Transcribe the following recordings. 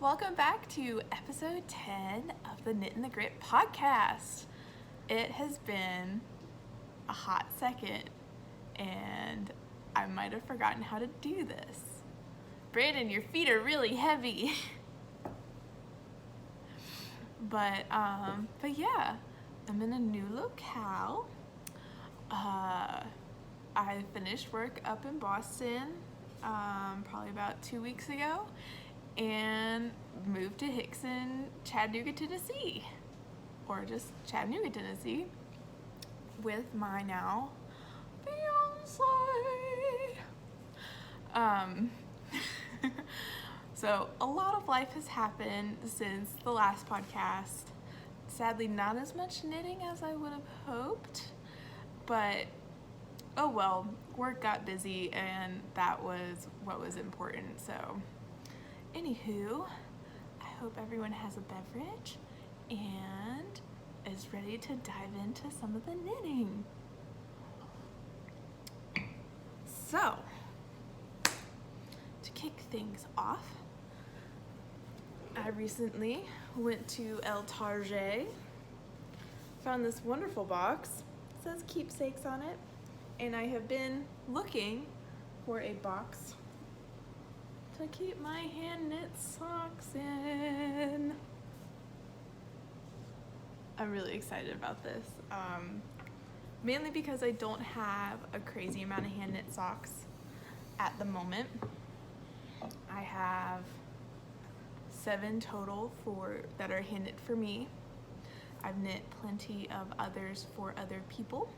Welcome back to episode 10 of the Knit and the Grit podcast. It has been a hot second and I might have forgotten how to do this. Brandon, your feet are really heavy. But yeah, I'm in a new locale. I finished work up in Boston probably about 2 weeks ago and moved to Hickson, Chattanooga, Tennessee, or just Chattanooga, Tennessee, with my now fiance. So a lot of life has happened since the last podcast. Sadly, not as much knitting as I would have hoped, but oh well, work got busy and that was what was important. So anywho, I hope everyone has a beverage and is ready to dive into some of the knitting. So, to kick things off, I recently went to El Target, found this wonderful box. It says keepsakes on it, and I have been looking for a box to keep my hand knit socks in. I'm really excited about this, mainly because I don't have a crazy amount of hand knit socks at the moment. I have 7 total that are hand knit for me. I've knit plenty of others for other people,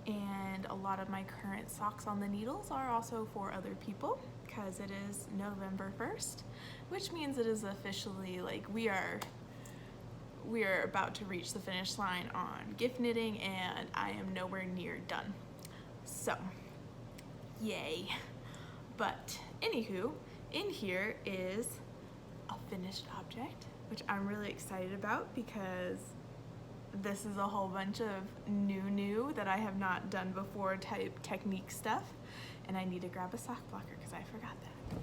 and a lot of my current socks on the needles are also for other people because it is November 1st, which means it is officially like we are about to reach the finish line on gift knitting, and I am nowhere near done. So, yay. But anywho, in here is a finished object, which I'm really excited about because this is a whole bunch of new that I have not done before type technique stuff, and I need to grab a sock blocker because I forgot that.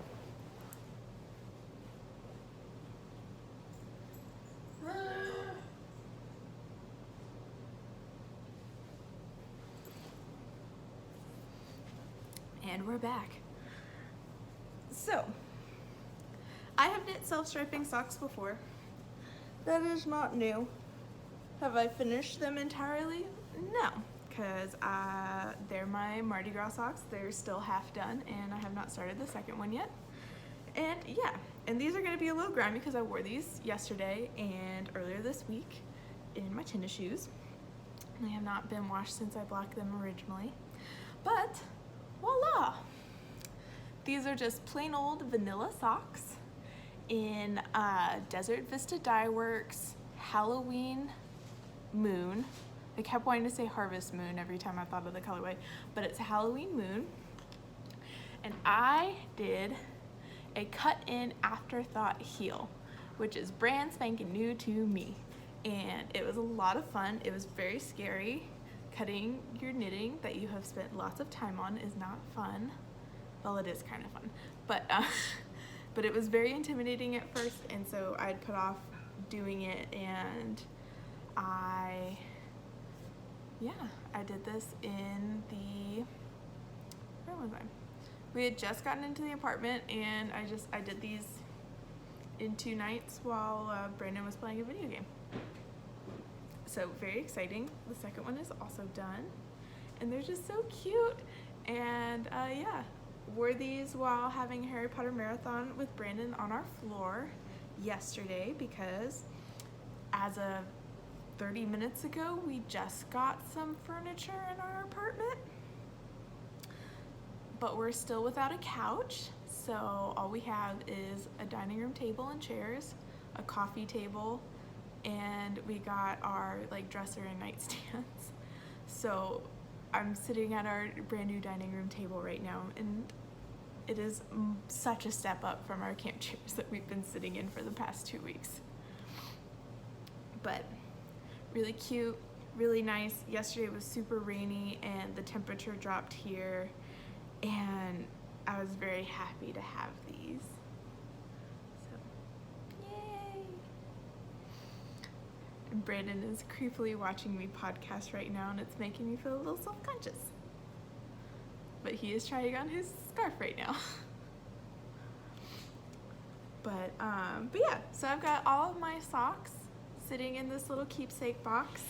And we're back. So, I have knit self-striping socks before. That is not new. Have I finished them entirely? No, because they're my Mardi Gras socks. They're still half done, and I have not started the second one yet. And yeah, and these are going to be a little grimy because I wore these yesterday and earlier this week in my tennis shoes. They have not been washed since I blocked them originally. But voila! These are just plain old vanilla socks in Desert Vista Dye Works Halloween Moon. I kept wanting to say Harvest Moon every time I thought of the colorway, but it's Halloween Moon. And I did a cut-in afterthought heel, which is brand spanking new to me. And it was a lot of fun. It was very scary. Cutting your knitting that you have spent lots of time on is not fun. Well, it is kind of fun, but it was very intimidating at first, and so I'd put off doing it, and I did this in where was I? We had just gotten into the apartment, and I did these in 2 nights while Brandon was playing a video game. So very exciting. The second one is also done, and they're just so cute. And yeah, wore these while having a Harry Potter marathon with Brandon on our floor yesterday because as of 30 minutes ago, we just got some furniture in our apartment, but we're still without a couch. So all we have is a dining room table and chairs, a coffee table, and we got our dresser and nightstands. So I'm sitting at our brand new dining room table right now, and it is such a step up from our camp chairs that we've been sitting in for the past 2 weeks. But really cute, really nice. Yesterday was super rainy and the temperature dropped here, and I was very happy to have these. So Brandon is creepily watching me podcast right now, and it's making me feel a little self-conscious. But he is trying on his scarf right now. But yeah, so I've got all of my socks sitting in this little keepsake box,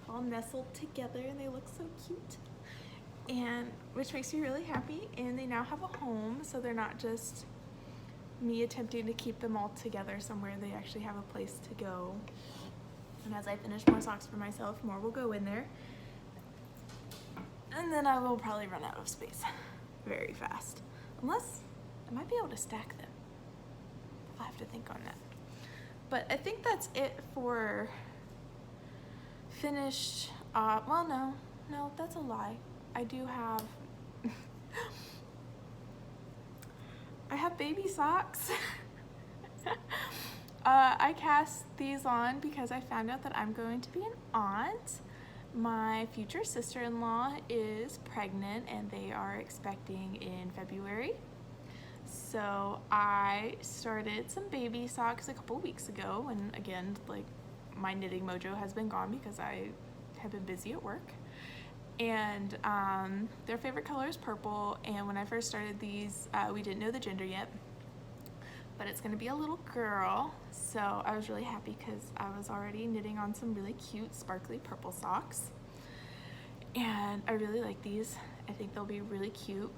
all nestled together, and they look so cute. And which makes me really happy, and they now have a home, so they're not just me attempting to keep them all together somewhere. They actually have a place to go. And as I finish more socks for myself, more will go in there. And then I will probably run out of space very fast. Unless I might be able to stack them. I'll have to think on that. But I think that's it for finished, well, no, that's a lie. I do have, I have baby socks. I cast these on because I found out that I'm going to be an aunt. My future sister-in-law is pregnant and they are expecting in February. So I started some baby socks a couple weeks ago, and again, like, my knitting mojo has been gone because I have been busy at work. And their favorite color is purple, and when I first started these, we didn't know the gender yet, but it's gonna be a little girl. So I was really happy because I was already knitting on some really cute sparkly purple socks, and I really like these. I think they'll be really cute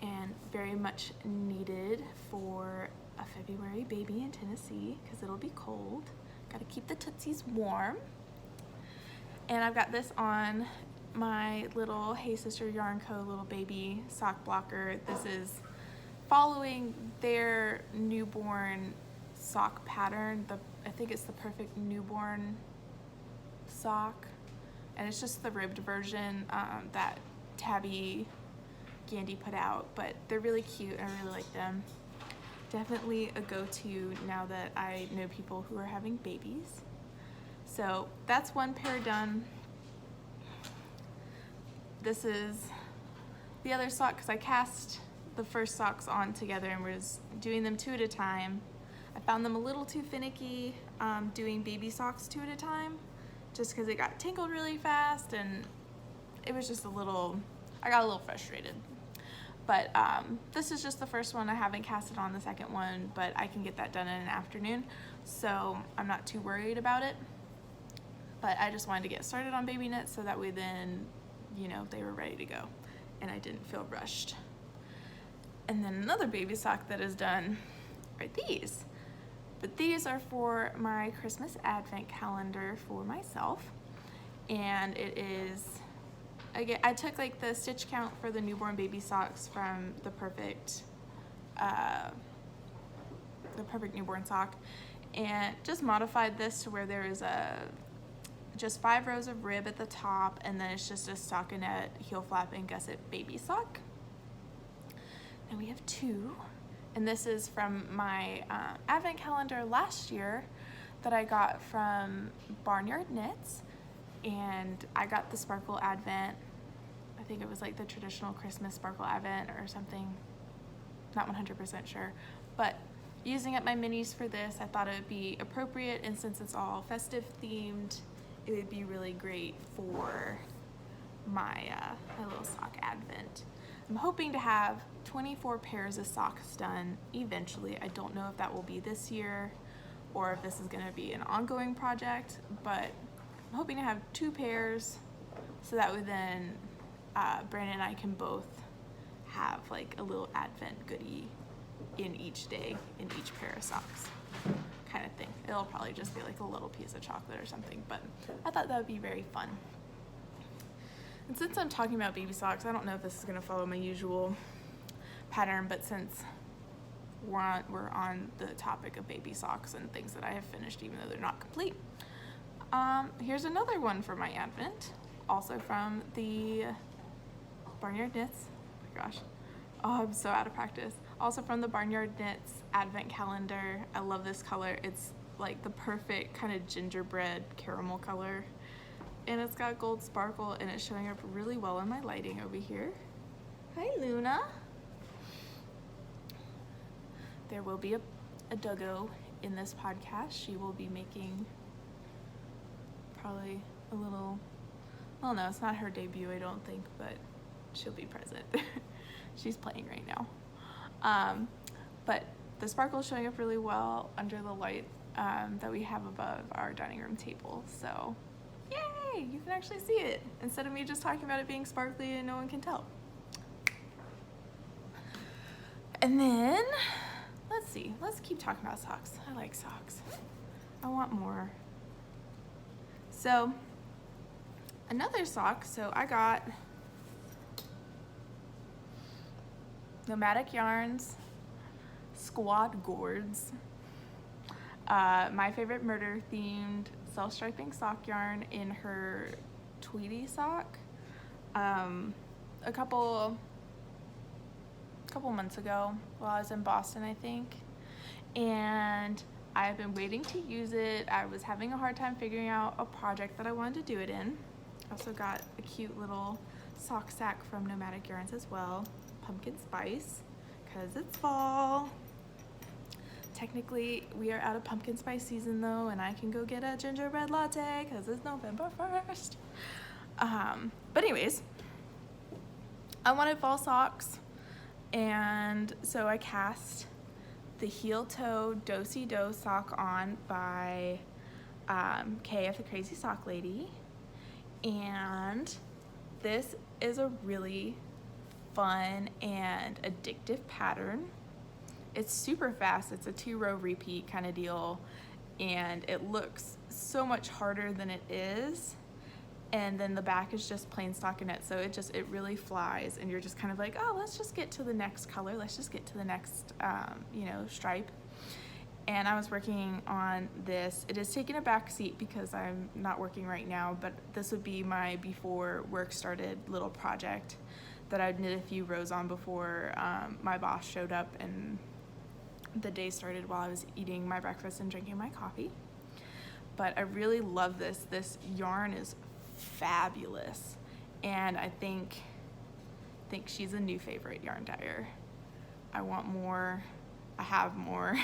and very much needed for a February baby in Tennessee because it'll be cold. Gotta keep the tootsies warm. And I've got this on my little Hey Sister Yarn Co. little baby sock blocker. This is following their newborn sock pattern. I think it's the perfect newborn sock. And it's just the ribbed version that Tabby Gandy put out. But they're really cute and I really like them. Definitely a go-to now that I know people who are having babies. So that's one pair done. This is the other sock because I cast the first socks on together and was doing them 2 at a time. I found them a little too finicky doing baby socks 2 at a time just because it got tangled really fast and it was just I got a little frustrated. But this is just the first one. I haven't casted on the second one, but I can get that done in an afternoon, so I'm not too worried about it. But I just wanted to get started on baby knits so that way then, you know, they were ready to go and I didn't feel rushed. And then another baby sock that is done are these. But these are for my Christmas advent calendar for myself. And it is, again, I took like the stitch count for the newborn baby socks from the perfect newborn sock and just modified this to where there is just 5 rows of rib at the top, and then it's just a stockinette, heel flap, and gusset baby sock. And we have 2, and this is from my advent calendar last year that I got from Barnyard Knits, and I got the Sparkle Advent. I think it was like the traditional Christmas Sparkle Advent or something, not 100% sure, but using up my minis for this, I thought it would be appropriate, and since it's all festive themed, it would be really great for my little sock advent. I'm hoping to have 24 pairs of socks done eventually. I don't know if that will be this year or if this is going to be an ongoing project, but I'm hoping to have 2 pairs so that way then Brandon and I can both have like a little advent goodie in each day in each pair of socks. Kind of thing. It'll probably just be like a little piece of chocolate or something, but I thought that would be very fun. And since I'm talking about baby socks, I don't know if this is going to follow my usual pattern, but since we're on the topic of baby socks and things that I have finished even though they're not complete, here's another one for my advent, also from the Barnyard Knits. Oh my gosh. Oh, I'm so out of practice. Also from the Barnyard Knits advent calendar. I love this color. It's like the perfect kind of gingerbread caramel color. And it's got gold sparkle and it's showing up really well in my lighting over here. Hi, Luna. There will be a doggo in this podcast. She will be making probably a little, well, no, it's not her debut, I don't think, but she'll be present. She's playing right now. But the sparkle is showing up really well under the light that we have above our dining room table. So, yay! You can actually see it instead of me just talking about it being sparkly and no one can tell. And then, let's see. Let's keep talking about socks. I like socks. I want more. So, another sock. So I got Nomadic Yarns Squad Gourds. My favorite murder themed self-striping sock yarn in her Tweety sock. A couple months ago while I was in Boston, I think, and I've been waiting to use it. I was having a hard time figuring out a project that I wanted to do it in. I also got a cute little sock sack from Nomadic Yarns as well, pumpkin spice, because it's fall. Technically, we are out of pumpkin spice season though, and I can go get a gingerbread latte because it's November 1st. But anyways, I wanted fall socks, and so I cast the heel toe Do-Si Do sock on by KF the Crazy Sock Lady, and this is a really fun and addictive pattern. It's super fast. It's a 2-row repeat kind of deal, and it looks so much harder than it is. And then the back is just plain stockinette, so it really flies, and you're just kind of like, oh, let's just get to the next color. Let's just get to the next, stripe. And I was working on this. It is taking a back seat because I'm not working right now, but this would be my before work started little project that I'd knit a few rows on before my boss showed up and the day started while I was eating my breakfast and drinking my coffee. But I really love this. This yarn is fabulous, and I think she's a new favorite yarn dyer. I want more. I have more.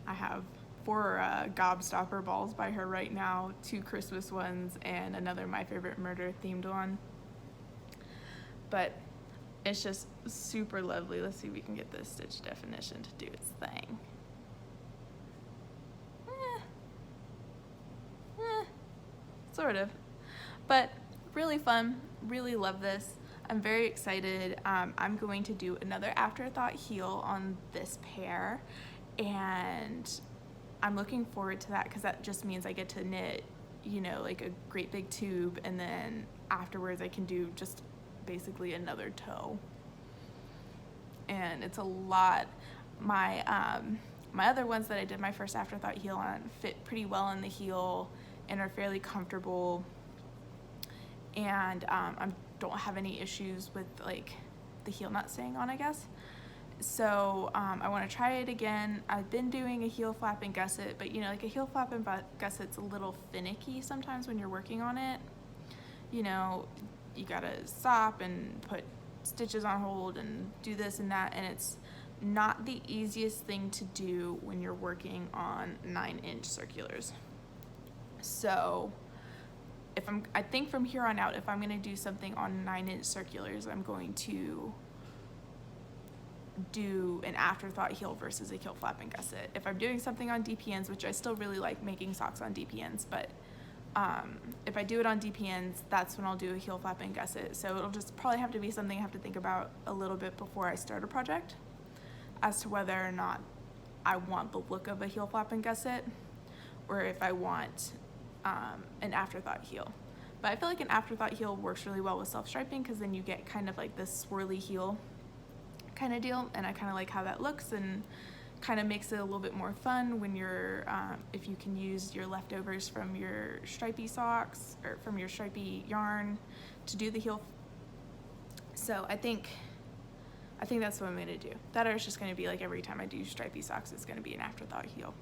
I have 4 gobstopper balls by her right now, 2 Christmas ones, and another My Favorite Murder themed one. But it's just super lovely. Let's see if we can get this stitch definition to do its thing. Sort of. But really fun, really love this. I'm very excited. I'm going to do another afterthought heel on this pair, and I'm looking forward to that because that just means I get to knit, like a great big tube, and then afterwards I can do just basically another toe. And it's a lot. My other ones that I did my first afterthought heel on fit pretty well in the heel and are fairly comfortable, and I don't have any issues with like the heel not staying on, I guess. So I want to try it again. I've been doing a heel flap and gusset, but like a heel flap and gusset's a little finicky sometimes when you're working on it. You gotta stop and put stitches on hold and do this and that, and it's not the easiest thing to do when you're working on 9-inch circulars. So I think from here on out, if I'm going to do something on 9-inch circulars, I'm going to do an afterthought heel versus a heel flap and gusset. If I'm doing something on DPNs, which I still really like making socks on DPNs, but if I do it on DPNs, that's when I'll do a heel flap and gusset. So it'll just probably have to be something I have to think about a little bit before I start a project as to whether or not I want the look of a heel flap and gusset, or if I want an afterthought heel. But I feel like an afterthought heel works really well with self-striping because then you get kind of like this swirly heel kind of deal, and I kind of like how that looks and kind of makes it a little bit more fun when you're if you can use your leftovers from your stripy socks or from your stripy yarn to do the heel. So I think that's what I'm gonna do. That or it's just gonna be like every time I do stripy socks, it's gonna be an afterthought heel.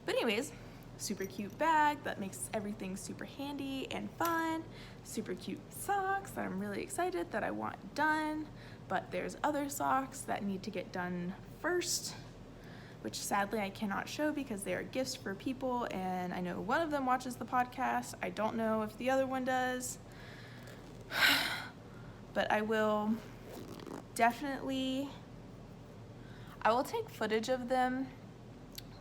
But anyways, super cute bag that makes everything super handy and fun. Super cute socks that I'm really excited that I want done, but there's other socks that need to get done first which sadly I cannot show because they are gifts for people, and I know one of them watches the podcast. I don't know if the other one does, but I will definitely, I will take footage of them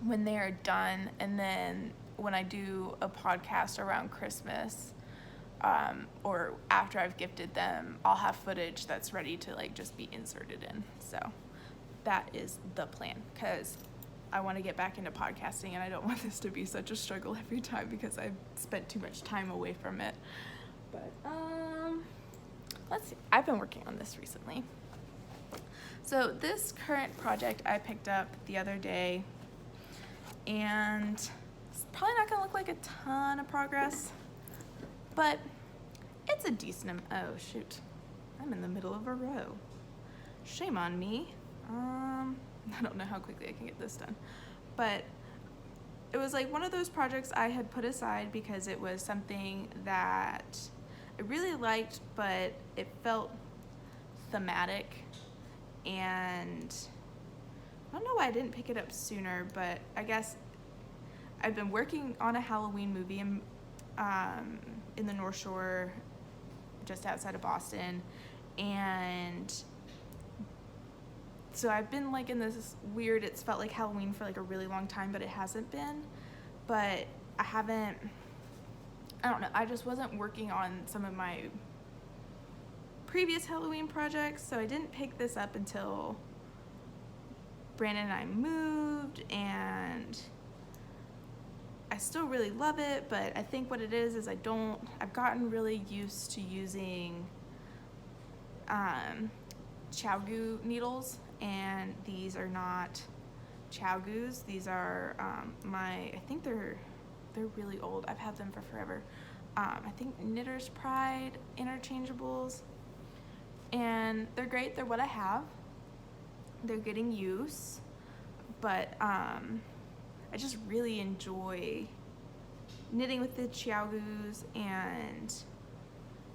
when they are done, and then when I do a podcast around Christmas, or after I've gifted them, I'll have footage that's ready to like just be inserted in. So that is the plan, because I want to get back into podcasting, and I don't want this to be such a struggle every time because I've spent too much time away from it. But let's see, I've been working on this recently. So this current project I picked up the other day, and it's probably not gonna look like a ton of progress, but it's a decent oh shoot, I'm in the middle of a row. Shame on me. I don't know how quickly I can get this done, but it was like one of those projects I had put aside because it was something that I really liked, but it felt thematic, and I don't know why I didn't pick it up sooner, but I guess I've been working on a Halloween movie in the North Shore, just outside of Boston, and so I've been like in this weird, it's felt like Halloween for like a really long time, but it hasn't been. But I don't know, I just wasn't working on some of my previous Halloween projects, so I didn't pick this up until Brandon and I moved, and I still really love it, but I think what it is I've gotten really used to using Chow-goo needles, and these are not Chow-goos. These are I think they're really old. I've had them for forever. I think Knitter's Pride interchangeables, and they're great. They're what I have. They're getting use, but I just really enjoy knitting with the Chow-goos, and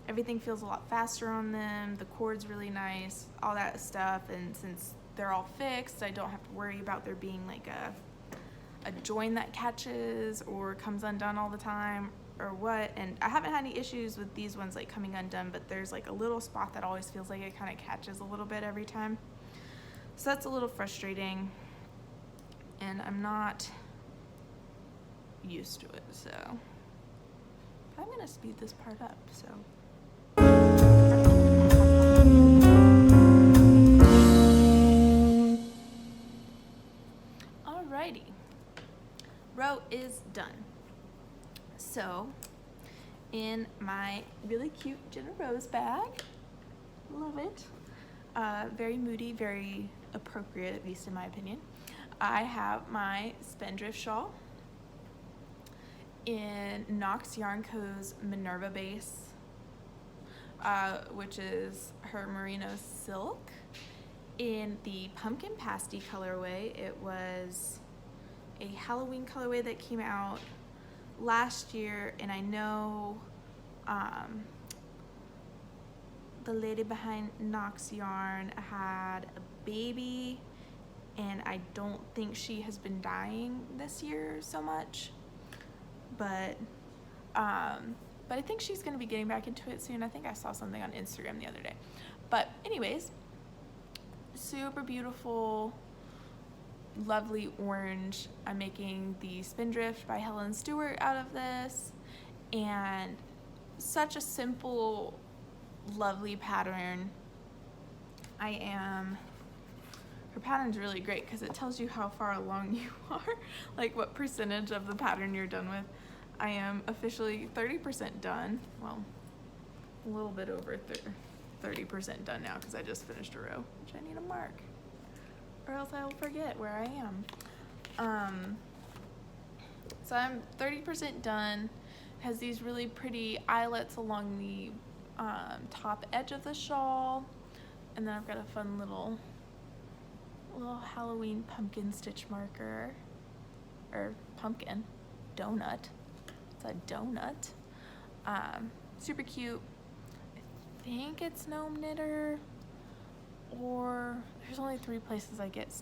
everything feels a lot faster on them. The cord's really nice, all that stuff, and since they're all fixed, I don't have to worry about there being like a join that catches or comes undone all the time or what. And I haven't had any issues with these ones like coming undone, but there's like a little spot that always feels like it kind of catches a little bit every time. So that's a little frustrating, and I'm not used to it, so I'm gonna speed this part up. So alrighty, row is done. So in my really cute Jenna Rose bag, love it, very moody, very appropriate, at least in my opinion, I have my Spindrift shawl in Knox Yarn Co.'s Minerva base, which is her merino silk, in the pumpkin pasty colorway. It was a Halloween colorway that came out last year, and I know the lady behind Knox Yarn had a baby, and I don't think she has been dyeing this year so much, but I think she's going to be getting back into it soon. I think I saw something on Instagram the other day. But anyways, super beautiful, lovely orange. I'm making the Spindrift by Helen Stewart out of this, and such a simple, lovely pattern. Her pattern's really great because it tells you how far along you are, like what percentage of the pattern you're done with. I am officially 30% done. Well, a little bit over 30% done now because I just finished a row, which I need to mark, or else I'll forget where I am. So I'm 30% done. It has these really pretty eyelets along the top edge of the shawl, and then I've got a fun little Halloween pumpkin stitch marker, or pumpkin donut. It's a donut. Super cute. I think it's Gnome Knitter, or there's only 3 places I get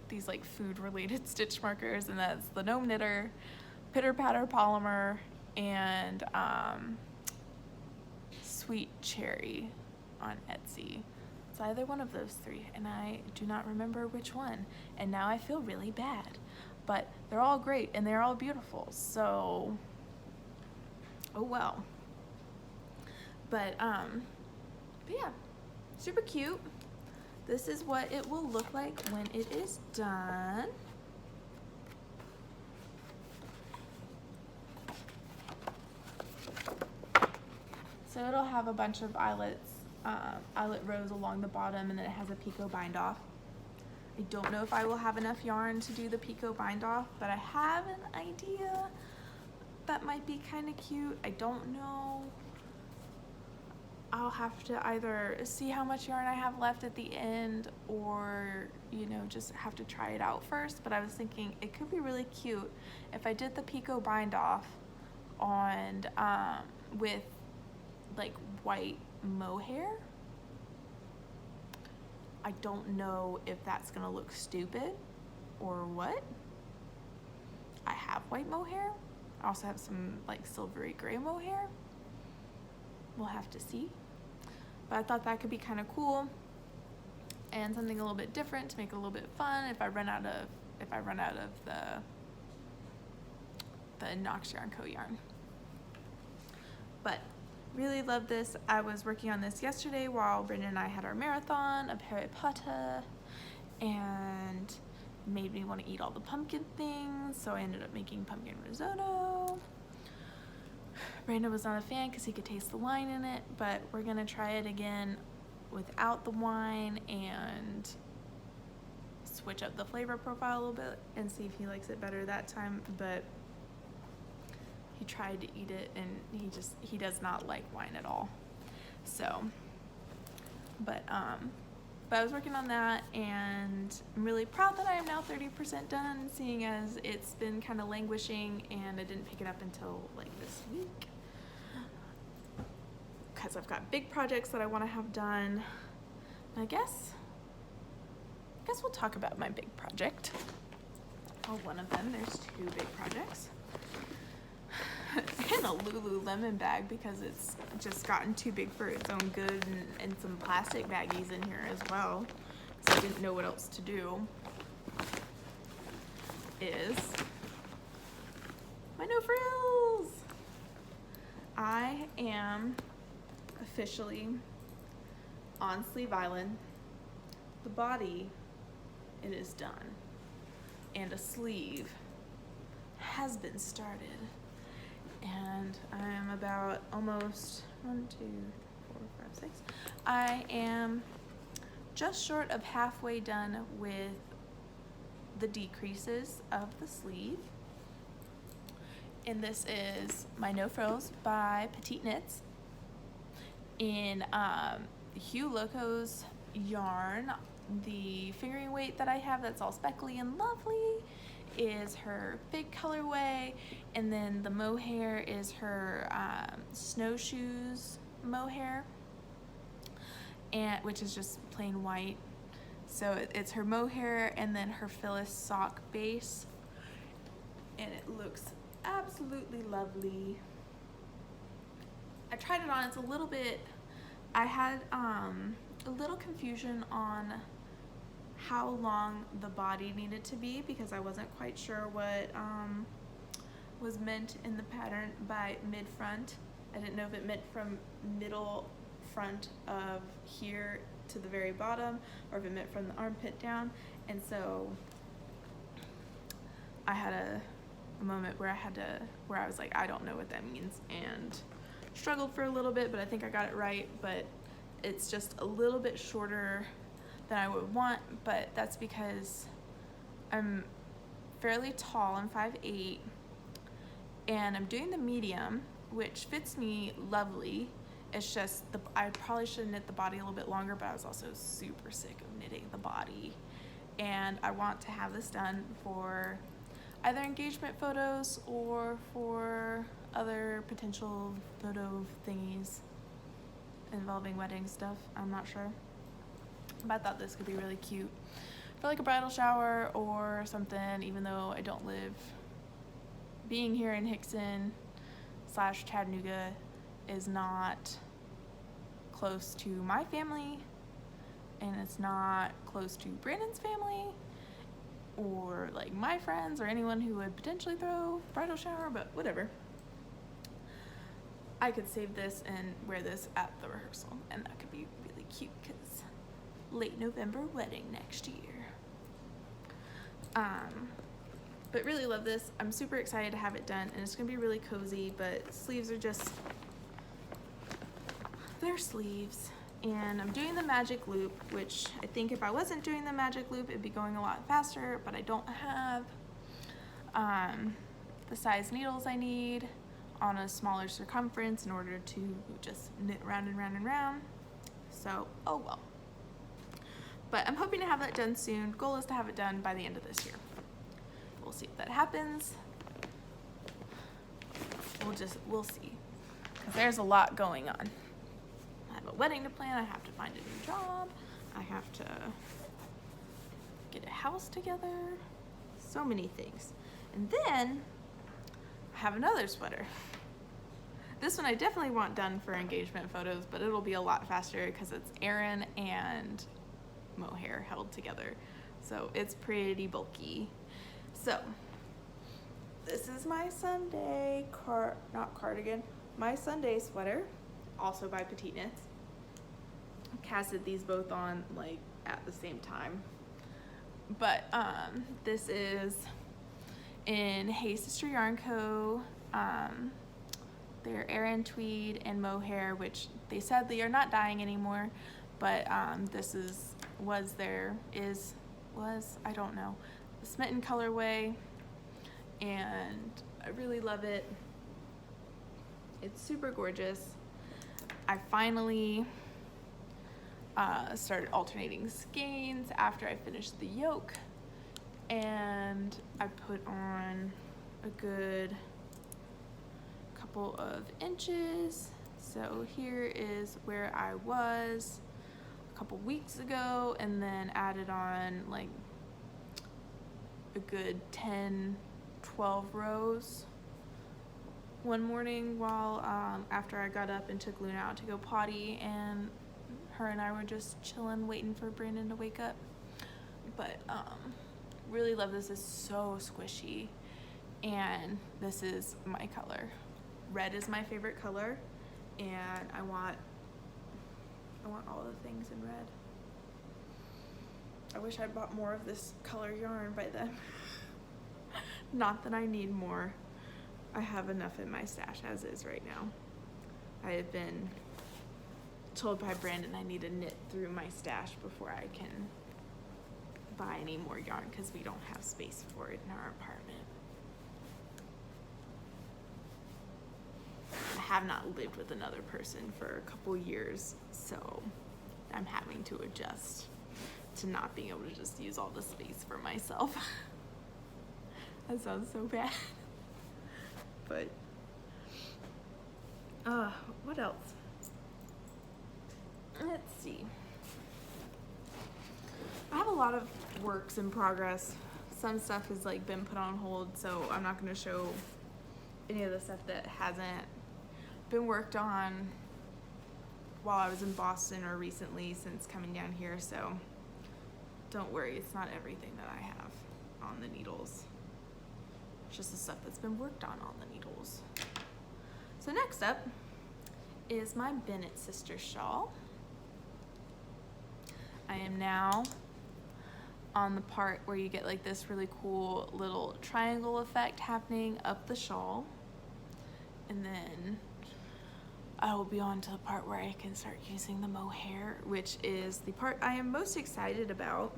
these like food related stitch markers, and that's the Gnome Knitter, Pitter Patter Polymer, and Sweet Cherry on Etsy. It's either one of those three, and I do not remember which one, and now I feel really bad, but they're all great and they're all beautiful, so oh well. But yeah, super cute. This is what it will look like when it is done. So it'll have a bunch of eyelets, eyelet rows along the bottom, and then it has a picot bind off. I don't know if I will have enough yarn to do the picot bind off, but I have an idea that might be kind of cute. I don't know. I'll have to either see how much yarn I have left at the end, or, you know, just have to try it out first. But I was thinking it could be really cute if I did the picot bind off on with like white mohair. I don't know if that's gonna look stupid or what. I have white mohair. I also have some like silvery gray mohair. We'll have to see. But I thought that could be kind of cool and something a little bit different to make it a little bit fun if I run out of the Knox Yarn Co. yarn. But really love this. I was working on this yesterday while Brandon and I had our marathon of Harry Potter, and made me want to eat all the pumpkin things, so I ended up making pumpkin risotto. Brandon was not a fan because he could taste the wine in it, but we're gonna try it again without the wine and switch up the flavor profile a little bit and see if he likes it better that time. But he tried to eat it and he does not like wine at all. So, but I was working on that, and I'm really proud that I am now 30% done, seeing as it's been kind of languishing and I didn't pick it up until like this week because I've got big projects that I want to have done. And I guess we'll talk about my big project. Oh, one of them. There's two big projects. And a Lululemon bag because it's just gotten too big for its own good, and some plastic baggies in here as well, so I didn't know what else to do. Is my no frills. I am officially on Sleeve Island. The body, it is done, and a sleeve has been started. And I'm about almost 1, 2, 4, 5, 6. I am just short of halfway done with the decreases of the sleeve. And this is my No Frills by Petite Knits in Hue Loco's yarn. The fingering weight that I have that's all speckly and lovely is her big colorway, and then the mohair is her snowshoes mohair, and which is just plain white. So it's her mohair and then her Phyllis sock base, and it looks absolutely lovely. I tried it on. It's a little bit, I had a little confusion on how long the body needed to be because I wasn't quite sure what was meant in the pattern by mid front. I didn't know if it meant from middle front of here to the very bottom, or if it meant from the armpit down. And so I had a moment where I was like, I don't know what that means, and struggled for a little bit, but I think I got it right. But it's just a little bit shorter than I would want, but that's because I'm fairly tall. I'm 5'8", and I'm doing the medium, which fits me lovely. It's just I probably should knit the body a little bit longer, but I was also super sick of knitting the body, and I want to have this done for either engagement photos or for other potential photo thingies involving wedding stuff. I'm not sure. But I thought this could be really cute for like a bridal shower or something, even though I don't live, being here in Hickson / Chattanooga is not close to my family, and it's not close to Brandon's family or like my friends or anyone who would potentially throw a bridal shower, but whatever. I could save this and wear this at the rehearsal, and that could be really cute because late November wedding next year. But really love this. I'm super excited to have it done, and it's gonna be really cozy, but sleeves are just, they're sleeves. And I'm doing the magic loop, which I think if I wasn't doing the magic loop, it'd be going a lot faster, but I don't have the size needles I need on a smaller circumference in order to just knit round and round and round. So, oh well. But I'm hoping to have that done soon. Goal is to have it done by the end of this year. We'll see if that happens. We'll see. Because there's a lot going on. I have a wedding to plan, I have to find a new job, I have to get a house together, so many things. And then I have another sweater. This one I definitely want done for engagement photos, but it'll be a lot faster because it's Erin and mohair held together. So it's pretty bulky. So this is my Sunday my Sunday sweater, also by Petite Knits. Casted these both on like at the same time. But this is in Hey Sister Yarn Co. They're Erin tweed and mohair, which they sadly are not dyeing anymore, but this I don't know, the Smitten colorway, and I really love it. It's super gorgeous. I finally started alternating skeins after I finished the yoke, and I put on a good couple of inches. So here is where I was a couple weeks ago, and then added on like a good 10-12 rows one morning while after I got up and took Luna out to go potty, and her and I were just chilling waiting for Brandon to wake up. But really love this. It's so squishy, and this is my color. Red is my favorite color, and I want all the things in red. I wish I'd bought more of this color yarn by then. Not that I need more. I have enough in my stash as is right now. I have been told by Brandon I need to knit through my stash before I can buy any more yarn because we don't have space for it in our apartment. I have not lived with another person for a couple years, so I'm having to adjust to not being able to just use all the space for myself. That sounds so bad. But what else? Let's see. I have a lot of works in progress. Some stuff has like been put on hold, so I'm not going to show any of the stuff that hasn't been worked on while I was in Boston or recently since coming down here. So don't worry, it's not everything that I have on the needles. It's just the stuff that's been worked on the needles. So next up is my Bennett Sisters shawl. I am now on the part where you get like this really cool little triangle effect happening up the shawl, and then I will be on to the part where I can start using the mohair, which is the part I am most excited about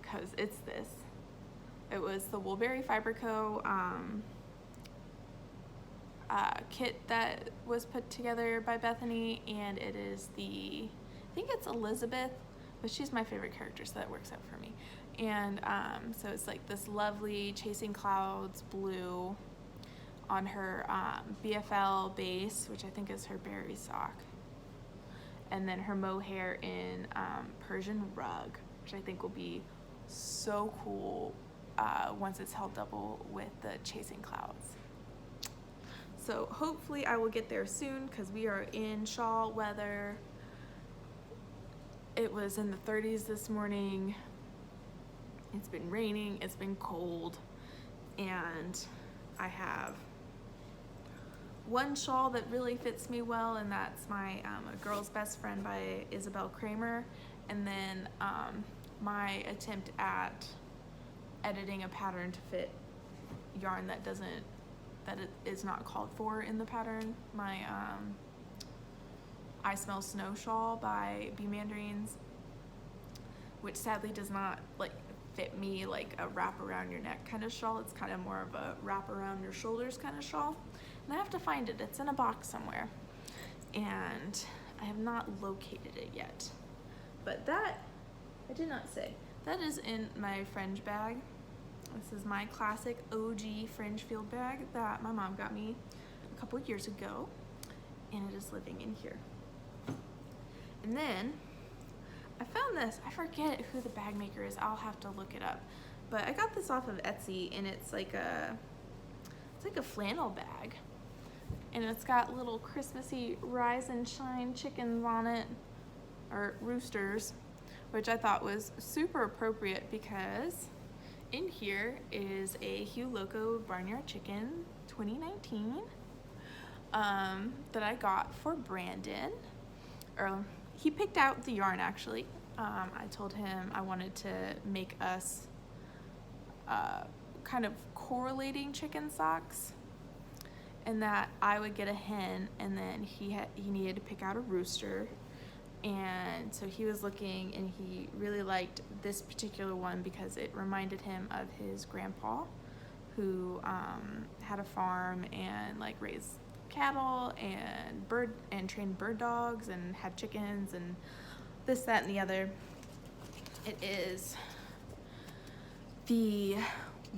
because it's this. It was the Woolberry Fiber Co. Kit that was put together by Bethany, and it is I think it's Elizabeth, but she's my favorite character, so that works out for me. And so it's like this lovely Chasing Clouds blue on her BFL base, which I think is her berry sock. And then her mohair in Persian rug, which I think will be so cool once it's held double with the chasing clouds. So hopefully I will get there soon because we are in shawl weather. It was in the 30s this morning. It's been raining, it's been cold, and I have one shawl that really fits me well, and that's my A Girl's Best Friend by Isabel Kramer. And then my attempt at editing a pattern to fit yarn that it is not called for in the pattern. My I Smell Snow shawl by Bee Mandarins, which sadly does not like fit me like a wrap around your neck kind of shawl. It's kind of more of a wrap around your shoulders kind of shawl. And I have to find it. It's in a box somewhere. And I have not located it yet. But that, I did not say, that is in my fringe bag. This is my classic OG fringe field bag that my mom got me a couple years ago. And it is living in here. And then I found this. I forget who the bag maker is. I'll have to look it up. But I got this off of Etsy, and it's like a flannel bag. And it's got little Christmassy rise and shine chickens on it, or roosters, which I thought was super appropriate because in here is a Hugh Loco Barnyard Chicken 2019 that I got for Brandon. He picked out the yarn actually. I told him I wanted to make us kind of correlating chicken socks, and that I would get a hen, and then he needed to pick out a rooster. And so he was looking, and he really liked this particular one because it reminded him of his grandpa, who had a farm and like raised cattle and trained bird dogs and had chickens and this, that, and the other. It is the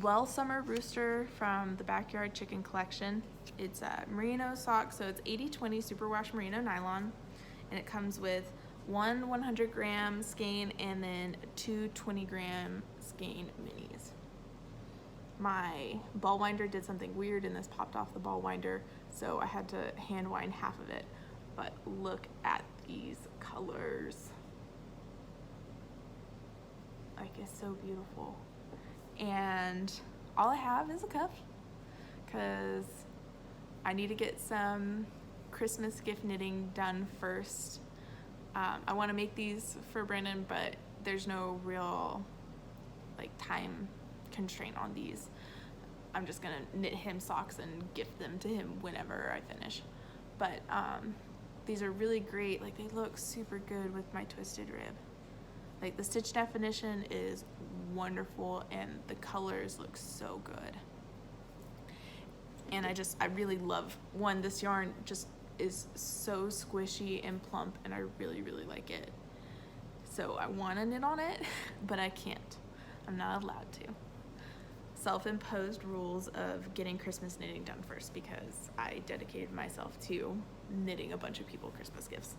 Well Summer Rooster from the Backyard Chicken Collection. It's a merino sock, so it's 80/20 superwash merino nylon, and it comes with one 100-gram skein and then two 20-gram skein minis. My ball winder did something weird and this popped off the ball winder, so I had to hand wind half of it. But look at these colors. Like, it's so beautiful. And all I have is a cuff because I need to get some Christmas gift knitting done first. I want to make these for Brandon, but there's no real like time constraint on these. I'm just gonna knit him socks and gift them to him whenever I finish. But these are really great. Like, they look super good with my twisted rib. Like, the stitch definition is wonderful and the colors look so good. And I really love, one, this yarn just is so squishy and plump, and I really, really like it. So I want to knit on it, but I can't. I'm not allowed to. Self-imposed rules of getting Christmas knitting done first because I dedicated myself to knitting a bunch of people Christmas gifts.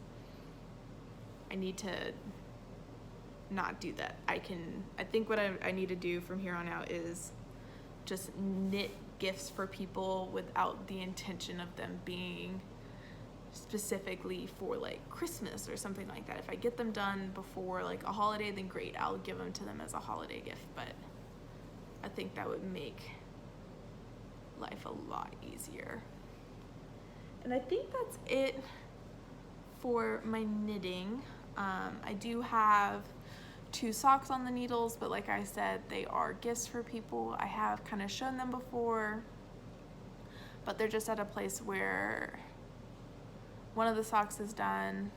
I need to not do that. I think what I need to do from here on out is just knit gifts for people without the intention of them being specifically for like Christmas or something like that. If I get them done before like a holiday, then great, I'll give them to them as a holiday gift, but I think that would make life a lot easier. And I think that's it for my knitting. I do have 2 socks on the needles, but like I said, they are gifts for people. I have kind of shown them before, but they're just at a place where one of the socks is done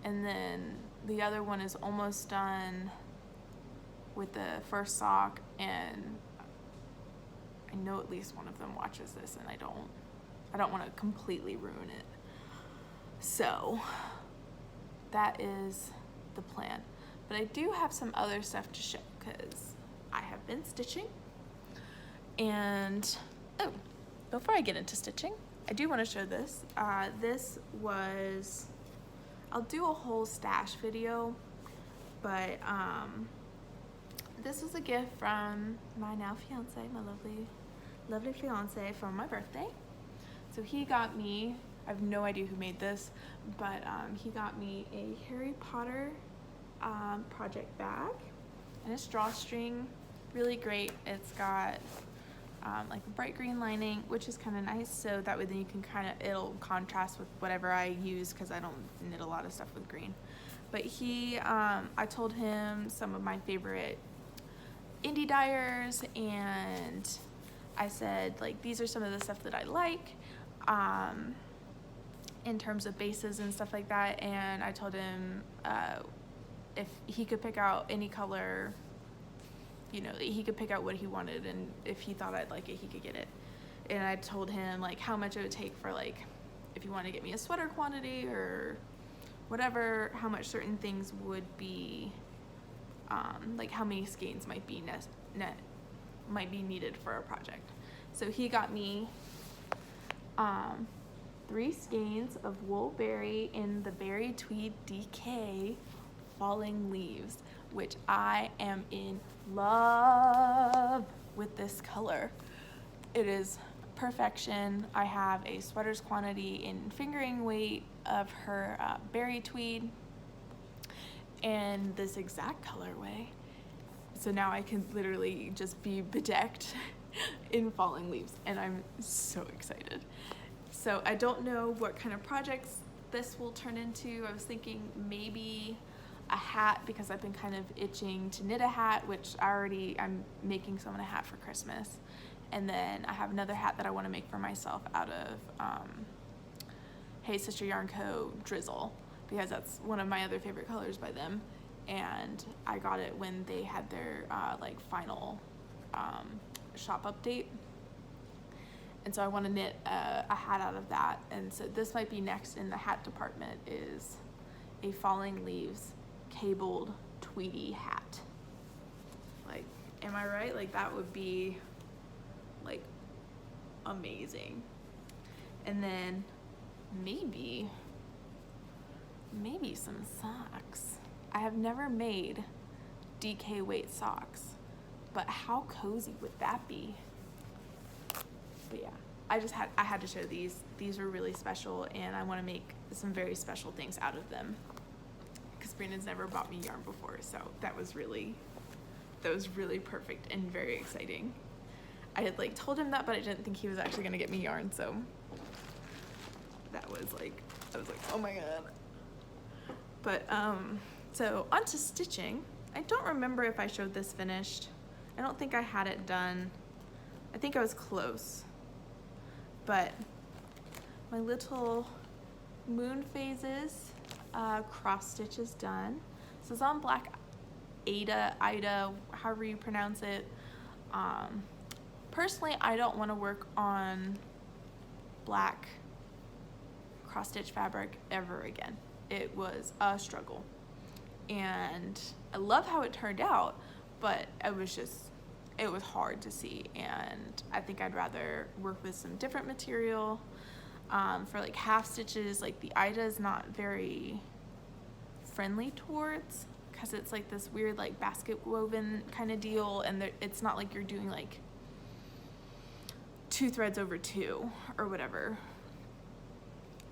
and then the other one is almost done with the first sock, and I know at least one of them watches this, and I don't want to completely ruin it. So that is the plan. But I do have some other stuff to show because I have been stitching. And before I get into stitching, I do want to show this. This was, I'll do a whole stash video, But this was a gift from my now fiance, my lovely fiance, for my birthday. So he got me, I have no idea who made this, but he got me a Harry Potter project bag and it's drawstring, really great. It's got like a bright green lining, which is kind of nice, so that way then you can it'll contrast with whatever I use, because I don't knit a lot of stuff with green. But I told him some of my favorite indie dyers, and I said, like, these are some of the stuff that I like in terms of bases and stuff like that, and I told him if he could pick out any color, you know, he could pick out what he wanted, and if he thought I'd like it, he could get it. And I told him, like, how much it would take for, like, if you want to get me a sweater quantity or whatever, how much certain things would be, like how many skeins might be needed for a project. So he got me 3 skeins of wool berry in the berry tweed DK falling leaves, which I am in love with this color. It is perfection. I have a sweater's quantity in fingering weight of her berry tweed in this exact colorway. So now I can literally just be bedecked in falling leaves, and I'm so excited. So I don't know what kind of projects this will turn into. I was thinking maybe a hat, because I've been kind of itching to knit a hat, which I'm making someone a hat for Christmas. And then I have another hat that I want to make for myself out of Hey Sister Yarn Co. Drizzle, because that's one of my other favorite colors by them. And I got it when they had their like final shop update. And so I want to knit a hat out of that. And so this might be next in the hat department, is a falling leaves cabled tweedy hat. Like, am I right? Like, that would be like amazing. And then maybe some socks. I have never made DK weight socks, but how cozy would that be? But yeah, I had to show these. These were really special, and I want to make some very special things out of them, because Brandon's never bought me yarn before, so that was really perfect and very exciting. I had like told him that, but I didn't think he was actually gonna get me yarn, so that was like, I was like, oh my god. But so onto stitching. I don't remember if I showed this finished. I don't think I had it done. I think I was close, but my little moon phases cross stitch is done. So it's on black Ida, however you pronounce it. Personally, I don't want to work on black cross stitch fabric ever again. It was a struggle, and I love how it turned out, but it was hard to see, and I think I'd rather work with some different material. For like half stitches, like the Ida is not very friendly towards, because it's like this weird like basket woven kind of deal, and it's not like you're doing like 2 threads over 2 or whatever.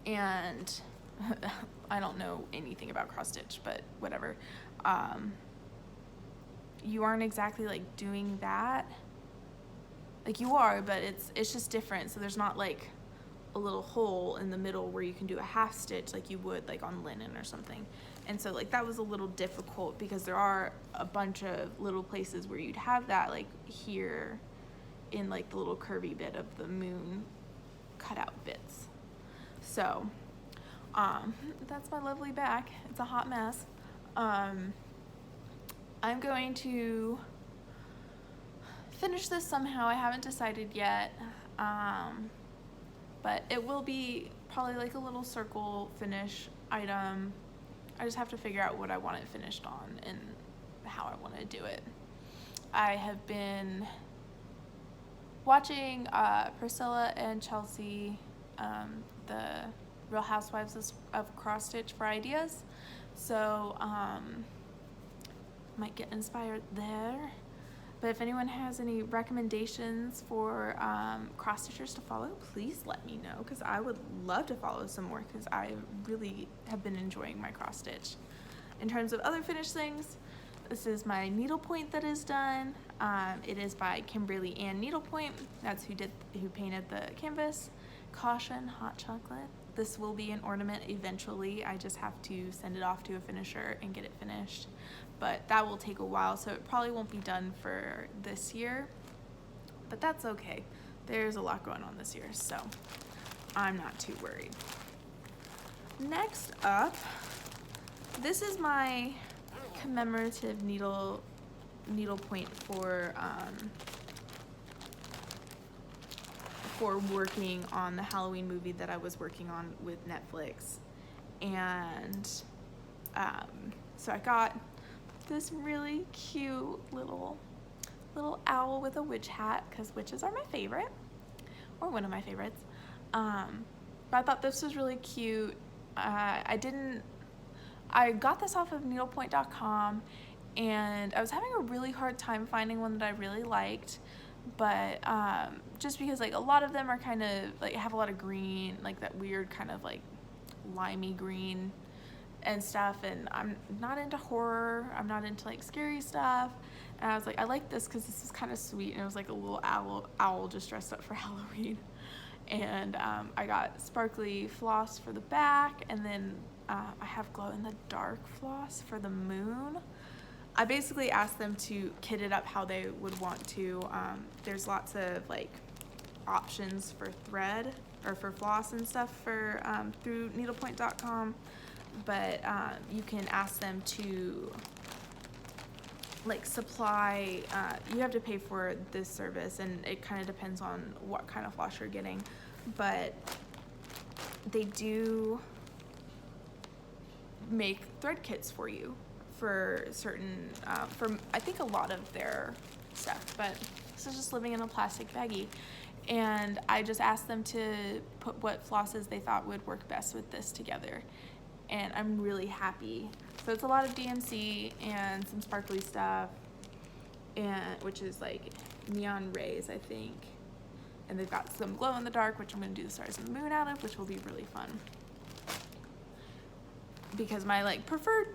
And I don't know anything about cross stitch, but whatever. You aren't exactly like doing that. Like, you are, but it's just different. So there's not like a little hole in the middle where you can do a half stitch like you would like on linen or something. And so like that was a little difficult, because there are a bunch of little places where you'd have that, like here in like the little curvy bit of the moon cutout bits. So that's my lovely back. It's a hot mess. I'm going to finish this somehow. I haven't decided yet, but it will be probably like a little circle finish item. I just have to figure out what I want it finished on and how I want to do it. I have been watching Priscilla and Chelsea, the Real Housewives of Cross Stitch, for ideas. So might get inspired there. But if anyone has any recommendations for cross stitchers to follow, please let me know, because I would love to follow some more, because I really have been enjoying my cross stitch. In terms of other finished things, this is my needlepoint that is done. It is by Kimberly Ann Needlepoint. That's who painted the canvas. Caution, hot chocolate. This will be an ornament eventually. I just have to send it off to a finisher and get it finished. But that will take a while, so it probably won't be done for this year. But that's okay. There's a lot going on this year, so I'm not too worried. Next up, this is my commemorative needlepoint for working on the Halloween movie that I was working on with Netflix. And so I got this really cute little owl with a witch hat, because witches are my favorite, or one of my favorites. But I thought this was really cute. I got this off of needlepoint.com, and I was having a really hard time finding one that I really liked, but just because like a lot of them are kind of like have a lot of green, like that weird kind of like limey green and stuff, and I'm not into horror, I'm not into like scary stuff, and I was like, I like this because this is kind of sweet, and it was like a little owl just dressed up for Halloween. And I got sparkly floss for the back, and then I have glow in the dark floss for the moon. I basically asked them to kit it up how they would want to. There's lots of like options for thread or for floss and stuff for through needlepoint.com, but you can ask them to like supply, you have to pay for this service, and it kind of depends on what kind of floss you're getting, but they do make thread kits for you for certain, for I think a lot of their stuff, but this is just living in a plastic baggie. And I just asked them to put what flosses they thought would work best with this together. And I'm really happy. So it's a lot of DMC and some sparkly stuff, and which is like neon rays, I think. And they've got some glow in the dark, which I'm gonna do the stars and the moon out of, which will be really fun. Because my like preferred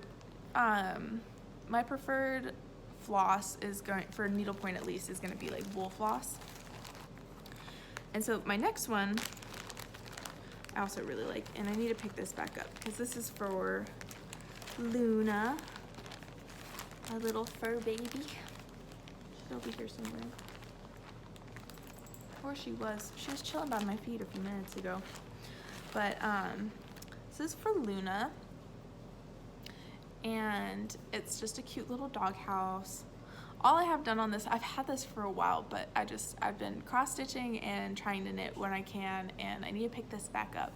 floss is going, for needlepoint at least, is gonna be like wool floss. And so my next one, I also really like, and I need to pick this back up because this is for Luna, a little fur baby. She'll be here somewhere. Or she was chilling by my feet a few minutes ago. But this is for Luna, and it's just a cute little doghouse. All I have done on this, I've had this for a while, but I've been cross-stitching and trying to knit when I can, and I need to pick this back up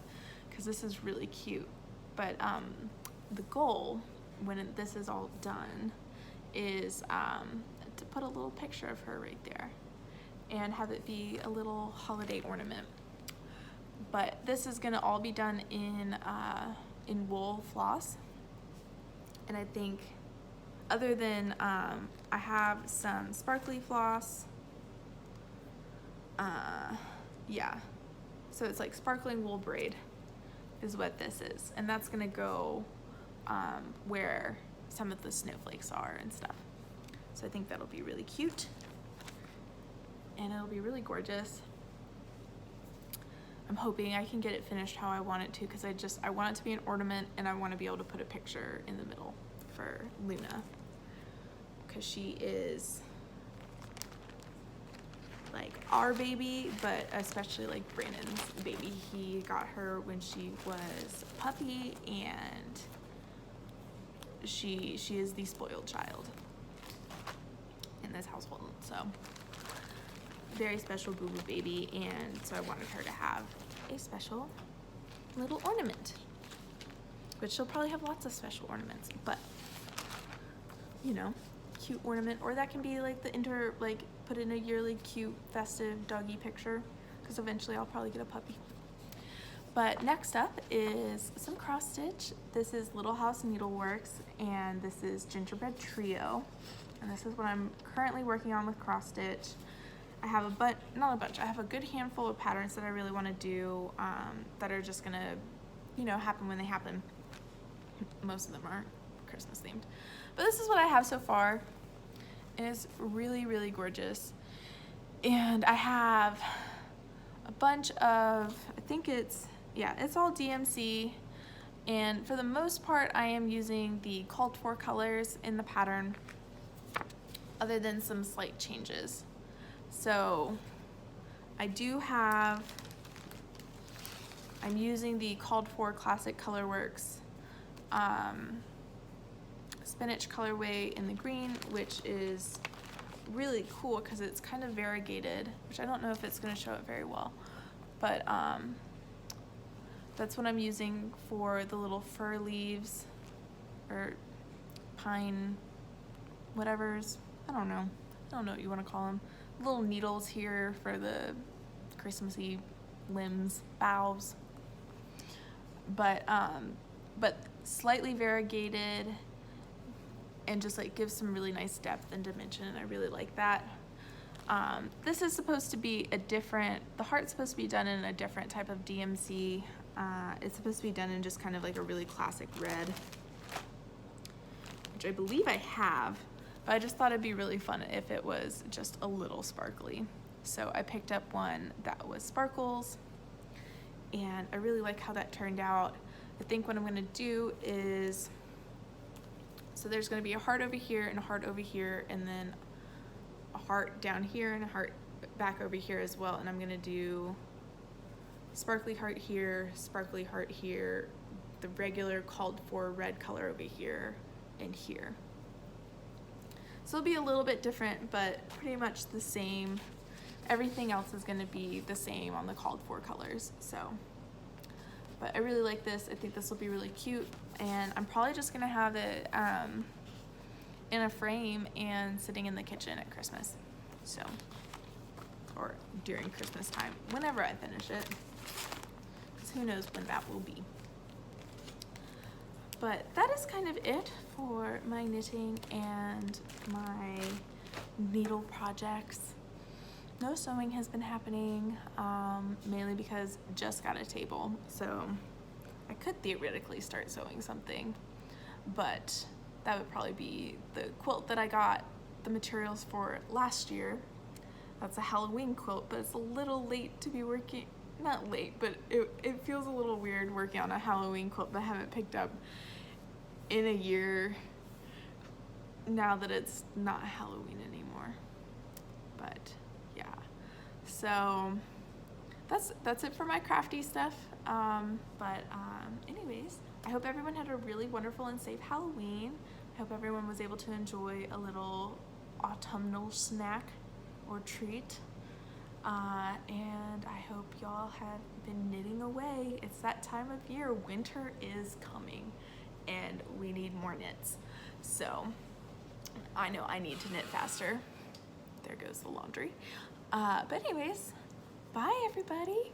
because this is really cute. But the goal, when this is all done, is to put a little picture of her right there and have it be a little holiday ornament. But this is gonna all be done in wool floss, and I think, other than I have some sparkly floss, yeah, so it's like sparkling wool braid is what this is, and that's gonna go where some of the snowflakes are and stuff. So I think that'll be really cute, and it'll be really gorgeous. I'm hoping I can get it finished how I want it to, because I want it to be an ornament, and I want to be able to put a picture in the middle for Luna, because she is like our baby, but especially like Brandon's baby. He got her when she was a puppy, and she is the spoiled child in this household. So very special boo-boo baby, and so I wanted her to have a special little ornament, which she'll probably have lots of special ornaments, but you know, cute ornament. Or that can be like like put in a yearly cute festive doggy picture, because eventually I'll probably get a puppy. But next up is some cross stitch. This is Little House Needleworks, and this is Gingerbread Trio. And this is what I'm currently working on with cross stitch. I have I have a good handful of patterns that I really want to do that are just gonna, happen when they happen. Most of them are Christmas themed. But this is what I have so far. And it's really, really gorgeous. And I have a bunch of, it's all DMC. And for the most part, I am using the called for colors in the pattern, other than some slight changes. So I'm using the called for Classic Colorworks spinach colorway in the green, which is really cool because it's kind of variegated, which I don't know if it's going to show up very well, but that's what I'm using for the little fir leaves or pine whatevers. I don't know what you want to call them. Little needles here for the Christmassy limbs, boughs, but slightly variegated and just like gives some really nice depth and dimension, and I really like that. This is supposed to be the heart's supposed to be done in a different type of DMC. It's supposed to be done in just kind of like a really classic red, which I believe I have, but I just thought it'd be really fun if it was just a little sparkly. So I picked up one that was sparkles, and I really like how that turned out. I think what I'm gonna do is, so there's gonna be a heart over here and a heart over here, and then a heart down here and a heart back over here as well. And I'm gonna do sparkly heart here, the regular called for red color over here and here. So it'll be a little bit different, but pretty much the same. Everything else is gonna be the same on the called for colors, so. But I really like this. I think this will be really cute, and I'm probably just gonna have it in a frame and sitting in the kitchen at Christmas. So, or during Christmas time, whenever I finish it, because who knows when that will be. But that is kind of it for my knitting and my needle projects. No sewing has been happening, mainly because I just got a table, so I could theoretically start sewing something, but that would probably be the quilt that I got the materials for last year. That's a Halloween quilt, but it's a little late to be working, not late, but it feels a little weird working on a Halloween quilt that I haven't picked up in a year now that it's not Halloween anymore. But yeah, so that's it for my crafty stuff. Anyways, I hope everyone had a really wonderful and safe Halloween. I hope everyone was able to enjoy a little autumnal snack or treat. And I hope y'all have been knitting away. It's that time of year. Winter is coming and we need more knits. So I know I need to knit faster. There goes the laundry. But anyways, bye everybody.